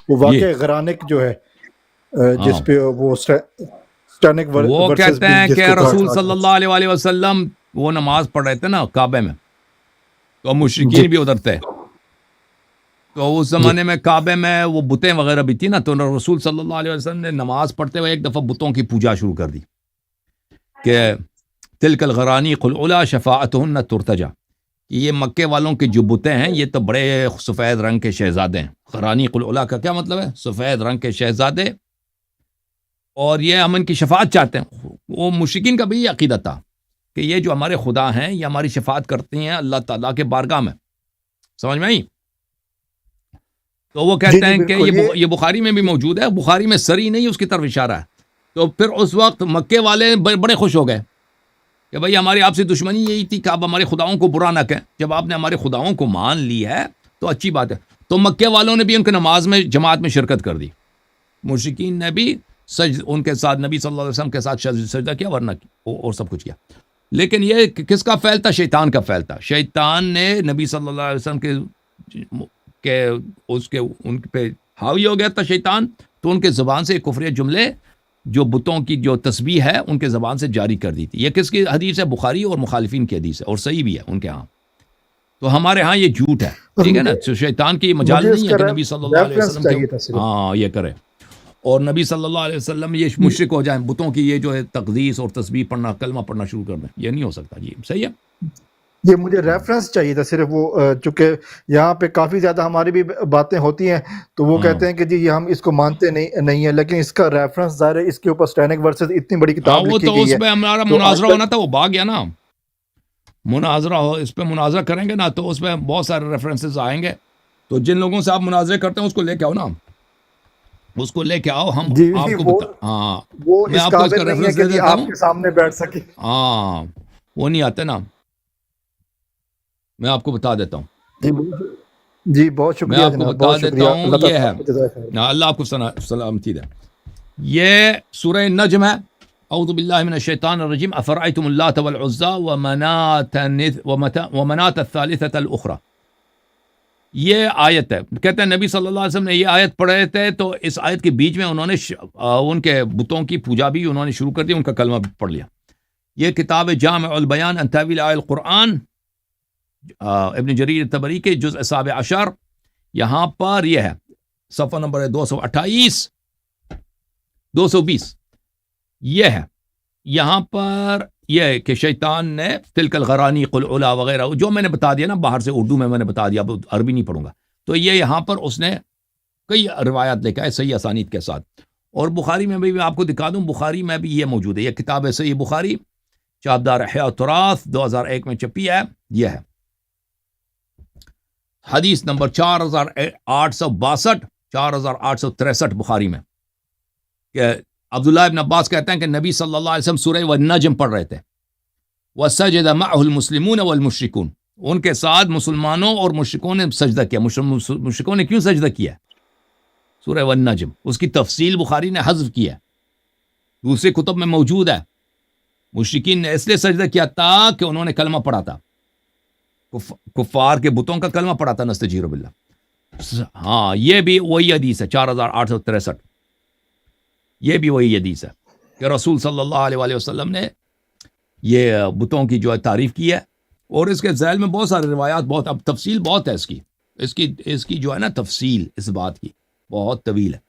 وہ جی واقعہ غرانک جو ہے ہاں، جس پہ وہ اسٹینک وہ ورسز کہتے بھی ہیں جس کہ کو کہا رسول تھا صلی اللہ علیہ وآلہ وسلم وہ نماز پڑھ رہے تھے نا کعبے میں، تو جی مشرکین بھی ادھر تھے، تو اس جی زمانے میں کعبے میں وہ بتیں وغیرہ بھی تھی نا، تو رسول صلی اللہ علیہ وسلم نے نماز پڑھتے ہوئے ایک دفعہ بتوں کی پوجا شروع کر دی کہ تلک الغرانیق العلا شفاعتہن ترتجا، کہ یہ مکے والوں کے جو بتیں ہیں یہ تو بڑے سفید رنگ کے شہزادے ہیں۔ غرانیق العلا کا کیا مطلب ہے؟ سفید رنگ کے شہزادے، اور یہ ہم ان کی شفاعت چاہتے ہیں۔ وہ مشرکین کا بھی یہ عقیدہ تھا کہ یہ جو ہمارے خدا ہیں یہ ہماری شفاعت کرتی ہیں اللہ تعالیٰ کے بارگاہ میں، سمجھ میں آئی؟ تو وہ جی کہتے جی ہیں کہ بالکل یہ بخاری میں بھی موجود ہے، بخاری میں سری نہیں اس کی طرف اشارہ ہے۔ تو پھر اس وقت مکے والے بڑے خوش ہو گئے کہ بھئی ہماری آپ سے دشمنی یہی تھی کہ آپ ہمارے خداؤں کو برا نہ کہیں، جب آپ نے ہمارے خداؤں کو مان لی ہے تو اچھی بات ہے۔ تو مکے والوں نے بھی ان کے نماز میں جماعت میں شرکت کر دی، مشرکین نے بھی ان کے ساتھ نبی صلی اللہ علیہ وسلم کے ساتھ سجدہ کیا، ورنہ اور سب کچھ کیا۔ لیکن یہ کس کا فعل تھا؟ شیطان کا فعل تھا۔ شیطان نے نبی صلی اللہ علیہ وسلم کے ان پہ حاوی ہو گیا تھا شیطان، تو ان کے زبان سے کفری جملے جو بتوں کی جو تسبیح ہے ان کے زبان سے جاری کر دی تھی۔ یہ کس کی حدیث ہے؟ بخاری اور مخالفین کی حدیث ہے، اور صحیح بھی ہے ان کے ہاں۔ تو ہمارے ہاں یہ جھوٹ ہے، ٹھیک ہے نا؟ تو شیطان کی مجال مجھے اس نہیں ہے کا کہ نبی صلی اللہ علیہ ریفرنس وسلم کے چاہیے تھا صرف۔ ہاں یہ کرے، اور نبی صلی اللہ علیہ وسلم یہ مشرک ہو جائیں، بتوں کی یہ جو ہے تقدیس اور تسبیح پڑھنا، کلمہ پڑھنا شروع کر دیں، یہ نہیں ہو سکتا۔ جی صحیح ہے۔ یہ مجھے ریفرنس چاہیے تھا صرف، وہ چونکہ یہاں پہ کافی زیادہ ہماری بھی باتیں ہوتی ہیں تو وہ ہاں کہتے ہیں کہ جی یہ ہم اس کو مانتے نہیں ہیں، لیکن اس کا ریفرنس ظاہر ہے، اس کے اوپر اسٹینک ورسز اتنی بڑی ہاں، کتاب وہ لکھی تو گئی اس ہے پہ ہمارا تو آج مناظرہ تک ہونا تھا، وہ بھاگ گیا نا۔ مناظرہ ہو، اس پہ مناظرہ کریں گے نا تو اس پہ بہت سارے ریفرنسز آئیں گے، تو جن لوگوں سے آپ مناظرے کرتے ہیں اس کو لے کے آؤ نا، اس کو لے کے آؤ، ہم جی جی آپ کو وہ بتا، ہاں وہ میں اس آپ کو اس کا قابل نہیں ہے ریفرنس کہ دے جی دیتا آپ ہوں۔ کے سامنے بیٹھ سکے۔ ہاں وہ نہیں آتے نا، میں آپ کو بتا دیتا ہوں، جی جی بہت میں شکریہ آپ کو جناب، بتا بہت دیتا شکریہ، ہوں۔ اللہ یہ تعالیٰ ہے، آپ کو جزائے خیر۔ اللہ آپ کو سلامتی دے۔ یہ سورہ نجم ہے۔ اعوذ باللہ من الشیطان الرجیم، افرأیتم اللات والعزی ومناة الثالثة الاخری، یہ آیت ہے۔ کہتے ہیں نبی صلی اللہ علیہ وسلم نے یہ آیت پڑھے تھے تو اس آیت کے بیچ میں انہوں نے ان کے بتوں کی پوجا بھی انہوں نے شروع کر دی، ان کا کلمہ بھی پڑھ لیا۔ یہ کتاب جامع البیان عن تاویل آیات القرآن، ابن جریر طبری کے جزء 17، یہاں پر یہ ہے صفحہ نمبر 228 220، یہ ہے یہاں پر یہ ہے کہ شیطان نے تلک الغرانیق العلا وغیرہ جو میں نے بتا دیا نا، باہر سے اردو میں نے بتا دیا، اب عربی نہیں پڑھوں گا، تو یہ یہاں پر اس نے کئی روایات لے کے آئے صحیح اسانید کے ساتھ، اور بخاری میں بھی میں آپ کو دکھا دوں، بخاری میں بھی یہ موجود ہے، یہ کتاب ہے صحیح بخاری، چابدار احیاء التراث 2001 میں چھپی ہے، یہ ہے حدیث نمبر 4862 4863 بخاری میں، کہ عبداللہ ابن عباس کہتے ہیں کہ نبی صلی اللہ علیہ وسلم سورہ والنجم پڑھ رہے تھے، وَسَجَدَ مَعَهُ الْمُسْلِمُونَ وَالْمُشْرِكُونَ، ان کے ساتھ مسلمانوں اور مشرکوں نے سجدہ کیا۔ مشرکوں نے کیوں سجدہ کیا؟ سورہ والنجم، اس کی تفصیل بخاری نے حذف کی ہے، دوسرے کتب میں موجود ہے۔ مشرکین نے اس لیے سجدہ کیا تھا کہ انہوں نے کلمہ پڑھا تھا، کفار کے بتوں کا کلمہ پڑھا تھا، نستجیر باللہ۔ ہاں یہ بھی وہی حدیث ہے 4863، یہ بھی وہی حدیث ہے کہ رسول صلی اللہ علیہ وآلہ وسلم نے یہ بتوں کی جو ہے تعریف کی ہے، اور اس کے ذیل میں بہت سارے روایات، بہت اب تفصیل بہت ہے اس کی جو ہے نا تفصیل اس بات کی بہت طویل ہے۔